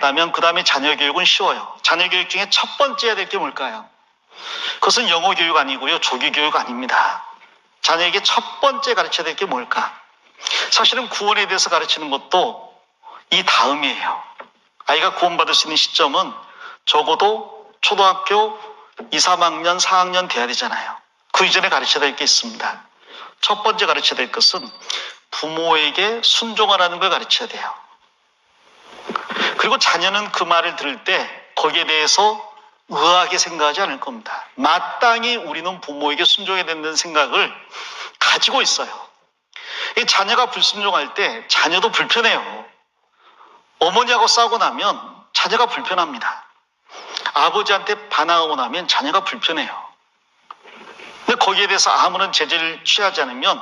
됐다면 그 다음에 자녀 교육은 쉬워요. 자녀 교육 중에 첫 번째 해야 될 게 뭘까요? 그것은 영어 교육 아니고요. 조기 교육 아닙니다. 자녀에게 첫 번째 가르쳐야 될 게 뭘까? 사실은 구원에 대해서 가르치는 것도 이 다음이에요. 아이가 구원받을 수 있는 시점은 적어도 초등학교 2, 3학년, 4학년 돼야 되잖아요. 그 이전에 가르쳐야 될 게 있습니다. 첫 번째 가르쳐야 될 것은 부모에게 순종하라는 걸 가르쳐야 돼요. 그리고 자녀는 그 말을 들을 때 거기에 대해서 의아하게 생각하지 않을 겁니다. 마땅히 우리는 부모에게 순종해야 된다는 생각을 가지고 있어요. 자녀가 불순종할 때 자녀도 불편해요. 어머니하고 싸우고 나면 자녀가 불편합니다. 아버지한테 반항하고 나면 자녀가 불편해요. 근데 거기에 대해서 아무런 제재를 취하지 않으면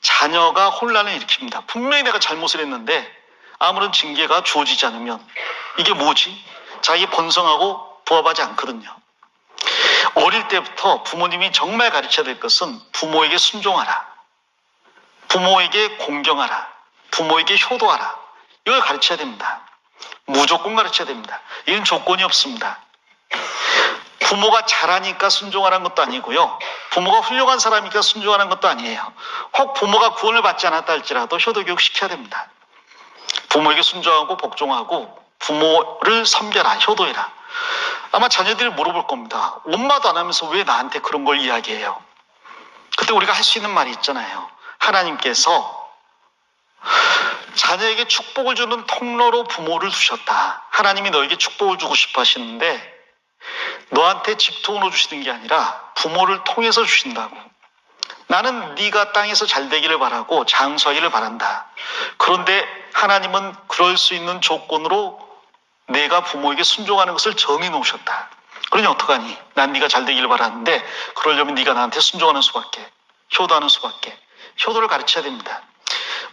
자녀가 혼란을 일으킵니다. 분명히 내가 잘못을 했는데 아무런 징계가 주어지지 않으면 이게 뭐지? 자기 본성하고 부합하지 않거든요. 어릴 때부터 부모님이 정말 가르쳐야 될 것은 부모에게 순종하라. 부모에게 공경하라. 부모에게 효도하라. 이걸 가르쳐야 됩니다. 무조건 가르쳐야 됩니다. 이건 조건이 없습니다. 부모가 잘하니까 순종하라는 것도 아니고요. 부모가 훌륭한 사람이니까 순종하는 것도 아니에요. 혹 부모가 구원을 받지 않았다 할지라도 효도교육 시켜야 됩니다. 부모에게 순종하고 복종하고 부모를 섬겨라, 효도해라. 아마 자녀들이 물어볼 겁니다. 엄마도 안 하면서 왜 나한테 그런 걸 이야기해요? 그때 우리가 할 수 있는 말이 있잖아요. 하나님께서 자녀에게 축복을 주는 통로로 부모를 두셨다. 하나님이 너에게 축복을 주고 싶어 하시는데 너한테 직통으로 주시는 게 아니라 부모를 통해서 주신다고. 나는 네가 땅에서 잘 되기를 바라고 장수하기를 바란다. 그런데 하나님은 그럴 수 있는 조건으로 내가 부모에게 순종하는 것을 정해 놓으셨다. 그러니 어떡하니? 난 네가 잘 되기를 바라는데 그러려면 네가 나한테 순종하는 수밖에, 효도하는 수밖에. 효도를 가르쳐야 됩니다.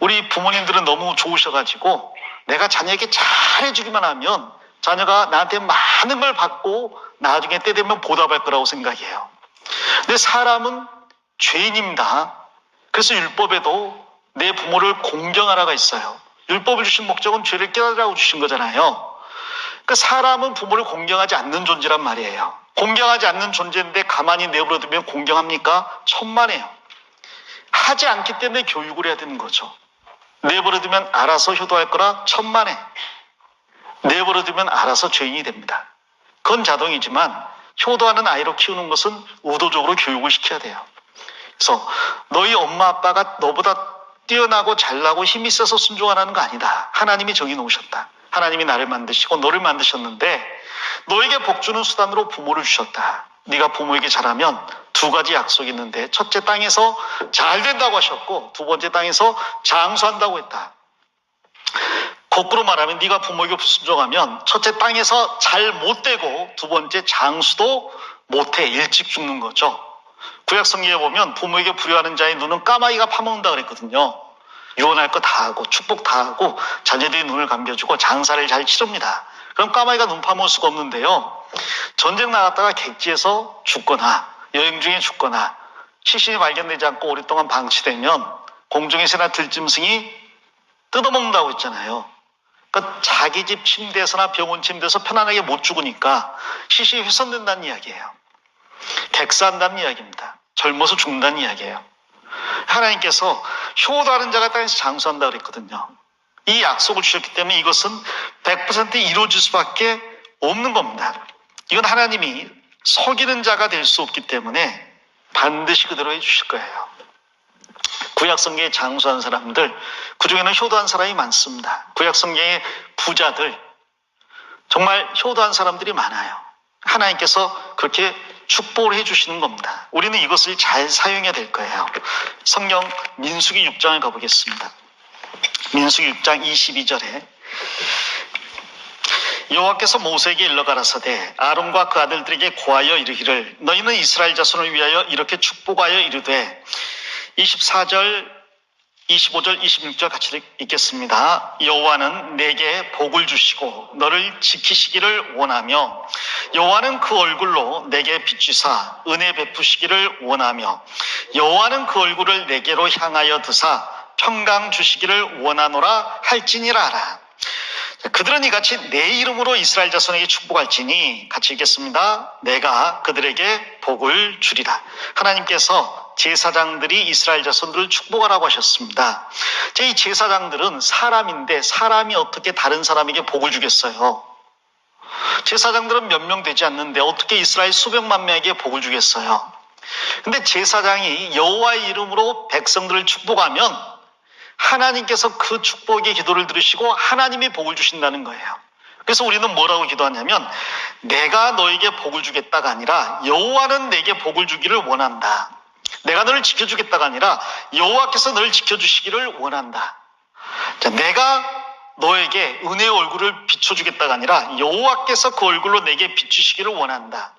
우리 부모님들은 너무 좋으셔가지고 내가 자녀에게 잘해주기만 하면 자녀가 나한테 많은 걸 받고 나중에 때 되면 보답할 거라고 생각해요. 근데 사람은 죄인입니다. 그래서 율법에도 내 부모를 공경하라가 있어요. 율법을 주신 목적은 죄를 깨달으라고 주신 거잖아요. 그러니까 사람은 부모를 공경하지 않는 존재란 말이에요. 공경하지 않는 존재인데 가만히 내버려두면 공경합니까? 천만에요. 하지 않기 때문에 교육을 해야 되는 거죠. 내버려두면 알아서 효도할 거라 천만에. 내버려두면 알아서 죄인이 됩니다. 그건 자동이지만 효도하는 아이로 키우는 것은 의도적으로 교육을 시켜야 돼요. 그래서 너희 엄마 아빠가 너보다 뛰어나고 잘나고 힘이 세서 순종하라는 거 아니다. 하나님이 정해놓으셨다. 하나님이 나를 만드시고 너를 만드셨는데 너에게 복주는 수단으로 부모를 주셨다. 네가 부모에게 잘하면 두 가지 약속이 있는데 첫째 땅에서 잘 된다고 하셨고 두 번째 땅에서 장수한다고 했다. 거꾸로 말하면 네가 부모에게 불순종하면 첫째 땅에서 잘 못 되고 두 번째 장수도 못해. 일찍 죽는 거죠. 구약 성경에 보면 부모에게 불효하는 자의 눈은 까마귀가 파먹는다 그랬거든요. 유언할 거 다 하고 축복 다 하고 자녀들이 눈을 감겨주고 장사를 잘 치릅니다. 그럼 까마귀가 눈 파먹을 수가 없는데요. 전쟁 나갔다가 객지에서 죽거나 여행 중에 죽거나 시신이 발견되지 않고 오랫동안 방치되면 공중의 새나 들짐승이 뜯어먹는다고 했잖아요. 그러니까 자기 집 침대에서나 병원 침대에서 편안하게 못 죽으니까 시신이 훼손된다는 이야기예요. 객사한다는 이야기입니다. 젊어서 죽는다는 이야기예요. 하나님께서 효도하는 자가 땅에서 장수한다 그랬거든요. 이 약속을 주셨기 때문에 이것은 100% 이루어질 수밖에 없는 겁니다. 이건 하나님이 속이는 자가 될 수 없기 때문에 반드시 그대로 해주실 거예요. 구약성경에 장수한 사람들, 그중에는 효도한 사람이 많습니다. 구약성경의 부자들, 정말 효도한 사람들이 많아요. 하나님께서 그렇게 축복을 해주시는 겁니다. 우리는 이것을 잘 사용해야 될 거예요. 성경 민수기 6장을 가보겠습니다. 민수기 6장 22절에 여호와께서 모세에게 일러 가라사대 아론과 그 아들들에게 고하여 이르기를 너희는 이스라엘 자손을 위하여 이렇게 축복하여 이르되 24절 25절 26절 같이 읽겠습니다. 여호와는 내게 복을 주시고 너를 지키시기를 원하며 여호와는 그 얼굴로 내게 비추사 은혜 베푸시기를 원하며 여호와는 그 얼굴을 내게로 향하여 드사 평강 주시기를 원하노라 할지니라 하라. 그들은 이같이 내 이름으로 이스라엘 자손에게 축복할지니, 같이 읽겠습니다. 내가 그들에게 복을 주리라. 하나님께서 제사장들이 이스라엘 자손들을 축복하라고 하셨습니다. 이 제사장들은 사람인데 사람이 어떻게 다른 사람에게 복을 주겠어요? 제사장들은 몇 명 되지 않는데 어떻게 이스라엘 수백만 명에게 복을 주겠어요? 근데 제사장이 여호와의 이름으로 백성들을 축복하면 하나님께서 그 축복의 기도를 들으시고 하나님이 복을 주신다는 거예요. 그래서 우리는 뭐라고 기도하냐면, 내가 너에게 복을 주겠다가 아니라 여호와는 내게 복을 주기를 원한다. 내가 너를 지켜주겠다가 아니라 여호와께서 너를 지켜주시기를 원한다. 자, 내가 너에게 은혜의 얼굴을 비춰주겠다가 아니라 여호와께서 그 얼굴로 내게 비추시기를 원한다.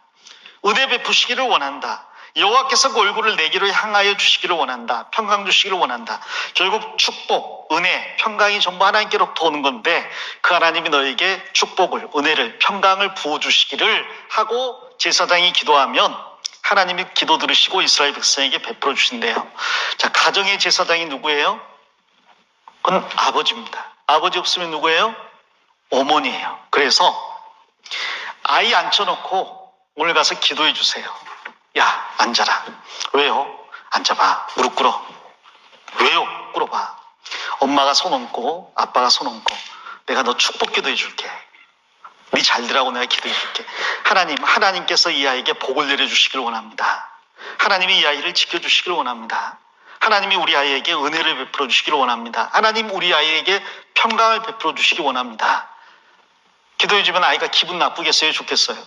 은혜 베푸시기를 원한다. 여호와께서 그 얼굴을 내게로 향하여 주시기를 원한다. 평강 주시기를 원한다. 결국 축복, 은혜, 평강이 전부 하나님께로부터 오는 건데, 그 하나님이 너에게 축복을, 은혜를, 평강을 부어주시기를 하고 제사장이 기도하면 하나님이 기도 들으시고 이스라엘 백성에게 베풀어 주신대요. 자, 가정의 제사장이 누구예요? 그건 아버지입니다. 아버지 없으면 누구예요? 어머니예요. 그래서 아이 앉혀놓고 오늘 가서 기도해 주세요. 야, 앉아라. 왜요? 앉아봐. 무릎 꿇어. 왜요? 꿇어봐. 엄마가 손 얹고 아빠가 손 얹고 내가 너 축복 기도해 줄게. 네 잘 되라고 내가 기도해 줄게. 하나님께서 이 아이에게 복을 내려주시길 원합니다. 하나님이 이 아이를 지켜주시길 원합니다. 하나님이 우리 아이에게 은혜를 베풀어 주시길 원합니다. 하나님 우리 아이에게 평강을 베풀어 주시기 원합니다. 기도해 주면 아이가 기분 나쁘겠어요? 좋겠어요?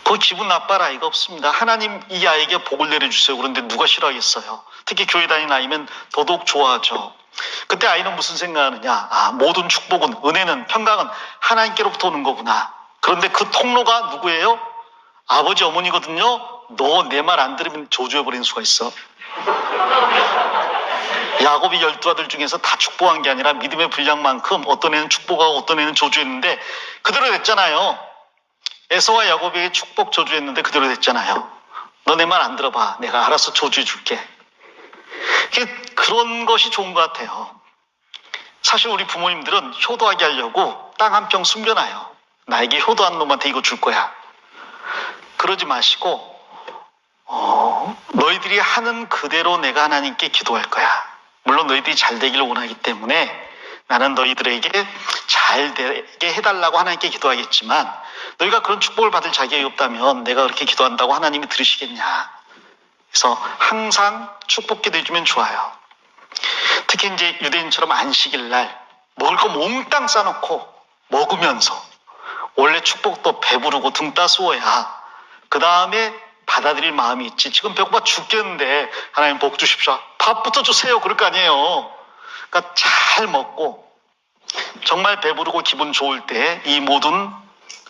그 기분 나빠할 아이가 없습니다. 하나님 이 아이에게 복을 내려주세요. 그런데 누가 싫어하겠어요? 특히 교회 다니는 아이면 더더욱 좋아하죠. 그때 아이는 무슨 생각하느냐? 모든 축복은, 은혜는, 평강은 하나님께로부터 오는 거구나. 그런데 그 통로가 누구예요? 아버지, 어머니거든요. 너 내 말 안 들으면 저주해버리는 수가 있어. 야곱이 12아들 중에서 다 축복한 게 아니라 믿음의 분량만큼 어떤 애는 축복하고 어떤 애는 저주했는데 그대로 됐잖아요. 에서와 야곱에게 축복 저주했는데 그대로 됐잖아요. 너 내 말 안 들어봐. 내가 알아서 저주해 줄게. 그런 것이 좋은 것 같아요. 사실 우리 부모님들은 효도하게 하려고 땅 한 평 숨겨놔요. 나에게 효도한 놈한테 이거 줄 거야. 그러지 마시고 너희들이 하는 그대로 내가 하나님께 기도할 거야. 물론 너희들이 잘 되기를 원하기 때문에 나는 너희들에게 잘 되게 해달라고 하나님께 기도하겠지만, 너희가 그런 축복을 받을 자격이 없다면 내가 그렇게 기도한다고 하나님이 들으시겠냐. 그래서 항상 축복 기도해주면 좋아요. 특히 이제 유대인처럼 안식일 날 먹을 거 몽땅 싸놓고 먹으면서, 원래 축복도 배부르고 등 따스워야 그 다음에 받아들일 마음이 있지. 지금 배고파 죽겠는데 하나님 복 주십시오. 밥부터 주세요. 그럴 거 아니에요. 그러니까 잘 먹고 정말 배부르고 기분 좋을 때 이 모든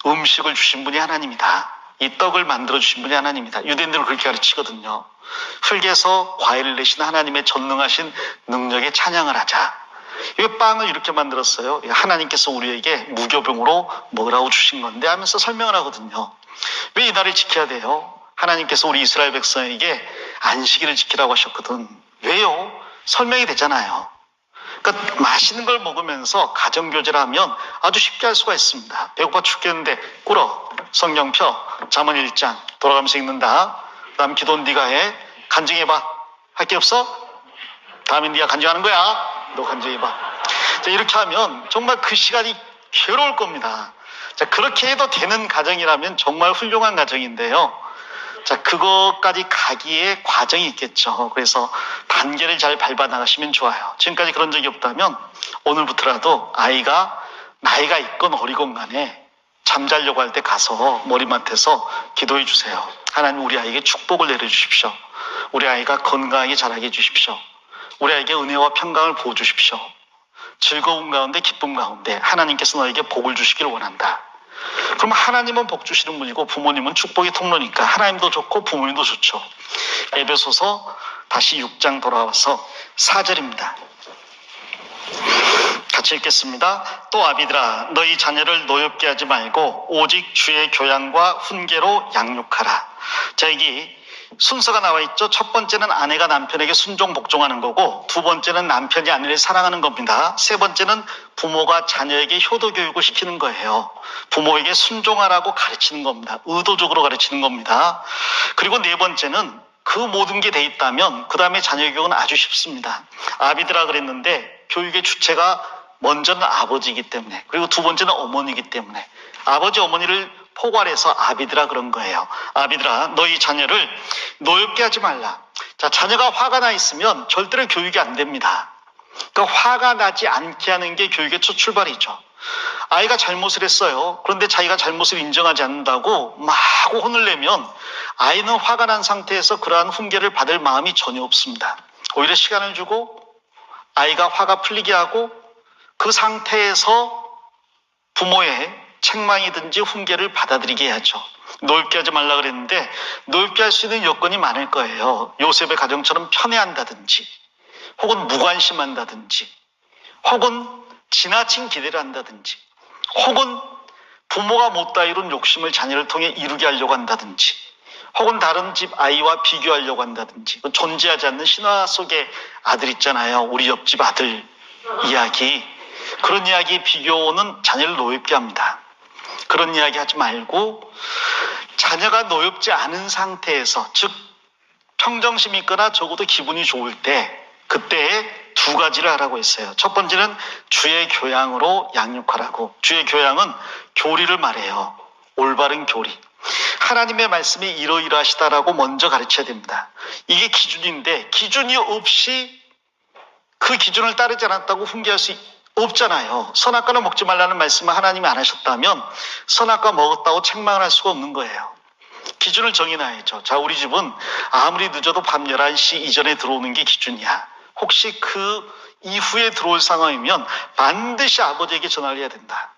음식을 주신 분이 하나님이다. 이 떡을 만들어 주신 분이 하나님이다. 유대인들은 그렇게 가르치거든요. 흙에서 과일을 내신 하나님의 전능하신 능력에 찬양을 하자. 이 빵을 이렇게 만들었어요. 하나님께서 우리에게 무교병으로 먹으라고 주신 건데 하면서 설명을 하거든요. 왜 이 날을 지켜야 돼요? 하나님께서 우리 이스라엘 백성에게 안식일을 지키라고 하셨거든. 왜요? 설명이 되잖아요. 그러니까 맛있는 걸 먹으면서 가정교제를 하면 아주 쉽게 할 수가 있습니다. 배고파 죽겠는데 꿇어. 성경 펴. 잠언 1장 돌아가면서 읽는다. 다음 기도는 네가 해. 간증해봐. 할 게 없어? 다음에 네가 간증하는 거야. 너 간증해봐. 자, 이렇게 하면 정말 그 시간이 괴로울 겁니다. 자, 그렇게 해도 되는 가정이라면 정말 훌륭한 가정인데요. 자, 그것까지 가기에 과정이 있겠죠. 그래서 단계를 잘 밟아 나가시면 좋아요. 지금까지 그런 적이 없다면 오늘부터라도 아이가 나이가 있건 어리건 간에 잠자려고 할 때 가서 머리맡에서 기도해 주세요. 하나님 우리 아이에게 축복을 내려주십시오. 우리 아이가 건강하게 자라게 해주십시오. 우리 아이에게 은혜와 평강을 부어주십시오. 즐거움 가운데 기쁨 가운데 하나님께서 너에게 복을 주시길 원한다. 그럼 하나님은 복 주시는 분이고 부모님은 축복의 통로니까 하나님도 좋고 부모님도 좋죠. 에베소서 다시 6장 돌아와서 4절입니다. 같이 읽겠습니다. 또 아비들아 너희 자녀를 노엽게 하지 말고 오직 주의 교양과 훈계로 양육하라. 자, 여기 순서가 나와 있죠. 첫 번째는 아내가 남편에게 순종 복종하는 거고, 두 번째는 남편이 아내를 사랑하는 겁니다. 세 번째는 부모가 자녀에게 효도 교육을 시키는 거예요. 부모에게 순종하라고 가르치는 겁니다. 의도적으로 가르치는 겁니다. 그리고 네 번째는 그 모든 게 돼 있다면 그 다음에 자녀 교육은 아주 쉽습니다. 아비드라 그랬는데 교육의 주체가 먼저는 아버지이기 때문에, 그리고 두 번째는 어머니이기 때문에 아버지 어머니를 포괄해서 아비드라 그런 거예요. 아비드라, 너희 자녀를 노엽게 하지 말라. 자, 자녀가 화가 나 있으면 절대로 교육이 안 됩니다. 그러니까 화가 나지 않게 하는 게 교육의 첫 출발이죠. 아이가 잘못을 했어요. 그런데 자기가 잘못을 인정하지 않는다고 막 혼을 내면 아이는 화가 난 상태에서 그러한 훈계를 받을 마음이 전혀 없습니다. 오히려 시간을 주고 아이가 화가 풀리게 하고 그 상태에서 부모의 책망이든지 훈계를 받아들이게 해야죠. 노엽게 하지 말라 그랬는데 노엽게 할 수 있는 여건이 많을 거예요. 요셉의 가정처럼 편애한다든지, 혹은 무관심한다든지, 혹은 지나친 기대를 한다든지, 혹은 부모가 못다 이룬 욕심을 자녀를 통해 이루게 하려고 한다든지, 혹은 다른 집 아이와 비교하려고 한다든지, 존재하지 않는 신화 속의 아들 있잖아요. 우리 옆집 아들 이야기. 그런 이야기 비교는 자녀를 노엽게 합니다. 그런 이야기 하지 말고 자녀가 노엽지 않은 상태에서, 즉 평정심이 있거나 적어도 기분이 좋을 때, 그때에 두 가지를 하라고 했어요. 첫 번째는 주의 교양으로 양육하라고. 주의 교양은 교리를 말해요. 올바른 교리. 하나님의 말씀이 이러이러하시다라고 먼저 가르쳐야 됩니다. 이게 기준인데 기준이 없이 그 기준을 따르지 않았다고 훈계할 수 없잖아요. 선악과는 먹지 말라는 말씀을 하나님이 안 하셨다면 선악과 먹었다고 책망을 할 수가 없는 거예요. 기준을 정해놔야죠. 자, 우리 집은 아무리 늦어도 밤 11시 이전에 들어오는 게 기준이야. 혹시 그 이후에 들어올 상황이면 반드시 아버지에게 전화를 해야 된다.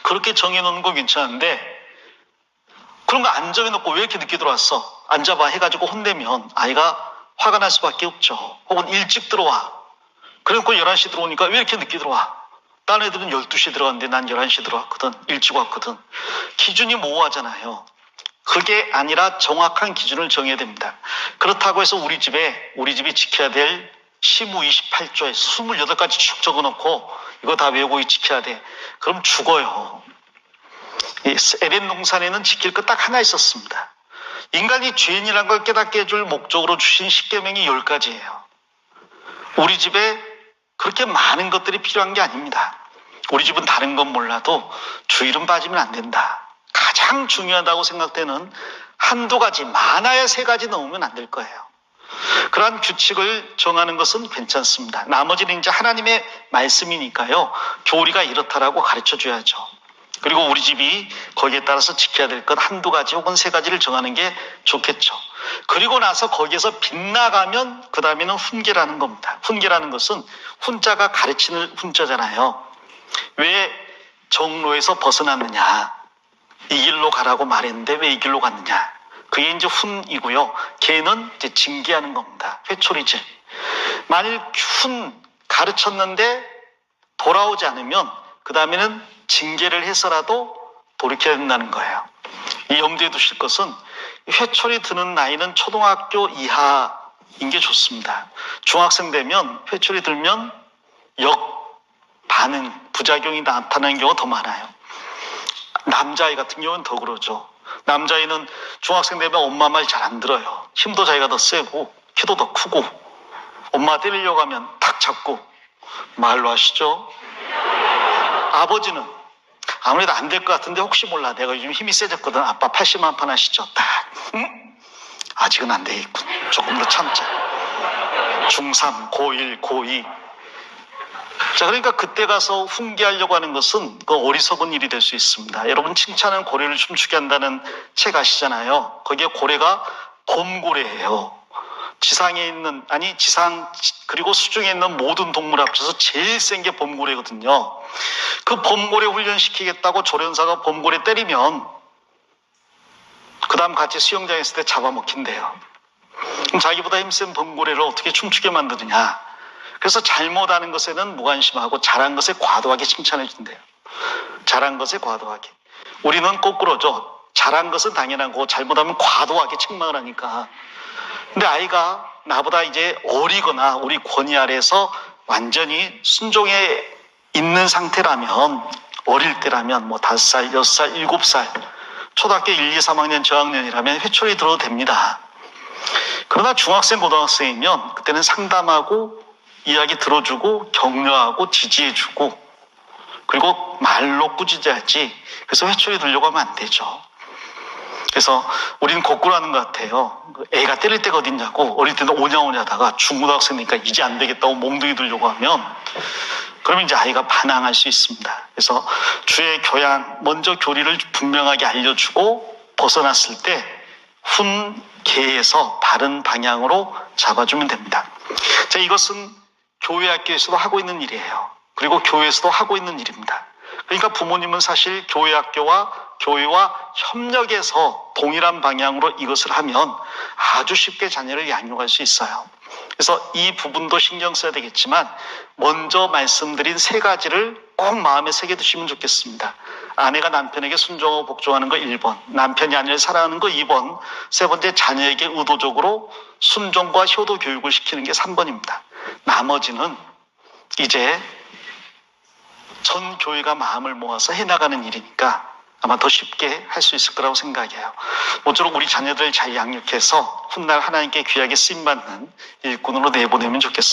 그렇게 정해놓는 건 괜찮은데 그런 거 안 정해놓고 왜 이렇게 늦게 들어왔어? 앉아봐 해가지고 혼내면 아이가 화가 날 수밖에 없죠. 혹은 일찍 들어와. 그러니까 11시 들어오니까 왜 이렇게 늦게 들어와? 다른 애들은 12시에 들어갔는데 난 11시에 들어왔거든. 일찍 왔거든. 기준이 모호하잖아요. 그게 아니라 정확한 기준을 정해야 됩니다. 그렇다고 해서 우리 집이 지켜야 될 시무 28조에 28가지 쭉 적어놓고 이거 다 외우고 지켜야 돼. 그럼 죽어요. 에덴 동산에는 지킬 것 딱 하나 있었습니다. 인간이 죄인이라는 걸 깨닫게 해줄 목적으로 주신 십계명이 10가지예요. 우리 집에 그렇게 많은 것들이 필요한 게 아닙니다. 우리 집은 다른 건 몰라도 주일은 빠지면 안 된다. 가장 중요하다고 생각되는 한두 가지, 많아야 3가지 넘으면 안 될 거예요. 그러한 규칙을 정하는 것은 괜찮습니다. 나머지는 이제 하나님의 말씀이니까요. 교리가 이렇다라고 가르쳐 줘야죠. 그리고 우리 집이 거기에 따라서 지켜야 될 것 한두 가지 혹은 3가지를 정하는 게 좋겠죠. 그리고 나서 거기에서 빗나가면 그 다음에는 훈계라는 겁니다. 훈계라는 것은 훈자가 가르치는 훈자잖아요. 왜 정로에서 벗어났느냐? 이 길로 가라고 말했는데 왜 이 길로 갔느냐? 그게 이제 훈이고요. 걔는 이제 징계하는 겁니다. 회초리질. 만일 가르쳤는데 돌아오지 않으면 그 다음에는 징계를 해서라도 돌이켜야 된다는 거예요. 이 염두에 두실 것은 회초리 드는 나이는 초등학교 이하인 게 좋습니다. 중학생 되면 회초리 들면 반응, 부작용이 나타나는 경우가 더 많아요. 남자아이 같은 경우는 더 그러죠. 남자아이는 중학생 되면 엄마 말 잘 안 들어요. 힘도 자기가 더 세고 키도 더 크고 엄마 때리려고 하면 탁 잡고 말로 하시죠. 아버지는 아무래도 안 될 것 같은데 혹시 몰라 내가 요즘 힘이 세졌거든. 아빠 80만 판 하시죠. 딱 응? 아직은 안 되겠군. 조금 더 참자. 중3, 고1, 고2. 자, 그러니까 그때 가서 훈계하려고 하는 것은 그 어리석은 일이 될 수 있습니다. 여러분 칭찬은 고래를 춤추게 한다는 책 아시잖아요. 거기에 고래가 범고래예요. 지상에 있는 지상 그리고 수중에 있는 모든 동물 합쳐서 제일 센 게 범고래거든요. 그 범고래 훈련시키겠다고 조련사가 범고래 때리면 그 다음 같이 수영장에 있을 때 잡아먹힌대요. 그럼 자기보다 힘센 범고래를 어떻게 춤추게 만드느냐. 그래서 잘못하는 것에는 무관심하고 잘한 것에 과도하게 칭찬해 준대요. 잘한 것에 과도하게. 우리는 거꾸로죠. 잘한 것은 당연한 거고 잘못하면 과도하게 책망을 하니까. 근데 아이가 나보다 이제 어리거나 우리 권위 아래에서 완전히 순종에 있는 상태라면, 어릴 때라면 뭐 5살, 6살, 7살, 초등학교 1, 2, 3학년 저학년이라면 회초리 들어도 됩니다. 그러나 중학생, 고등학생이면 그때는 상담하고 이야기 들어주고 격려하고 지지해주고 그리고 말로 꾸짖어야지. 그래서 회초리 들려고 하면 안 되죠. 그래서 우리는 거꾸로 하는 것 같아요. 애가 때릴 때가 어딨냐고 어릴 때는 오냐오냐 하다가 중고등학생이니까 이제 안 되겠다고 몽둥이 들려고 하면 그러면 이제 아이가 반항할 수 있습니다. 그래서 주의 교양, 먼저 교리를 분명하게 알려주고 벗어났을 때 훈계에서 바른 방향으로 잡아주면 됩니다. 자, 이것은 교회 학교에서도 하고 있는 일이에요. 그리고 교회에서도 하고 있는 일입니다. 그러니까 부모님은 사실 교회 학교와 교회와 협력해서 동일한 방향으로 이것을 하면 아주 쉽게 자녀를 양육할 수 있어요. 그래서 이 부분도 신경 써야 되겠지만 먼저 말씀드린 3가지를 꼭 마음에 새겨두시면 좋겠습니다. 아내가 남편에게 순종하고 복종하는 거 1번, 남편이 아내를 사랑하는 거 2번, 3번째 자녀에게 의도적으로 순종과 효도 교육을 시키는 게 3번입니다. 나머지는 이제 전 교회가 마음을 모아서 해나가는 일이니까 아마 더 쉽게 할 수 있을 거라고 생각해요. 모쪼록 우리 자녀들 잘 양육해서 훗날 하나님께 귀하게 쓰임받는 일꾼으로 내보내면 좋겠습니다.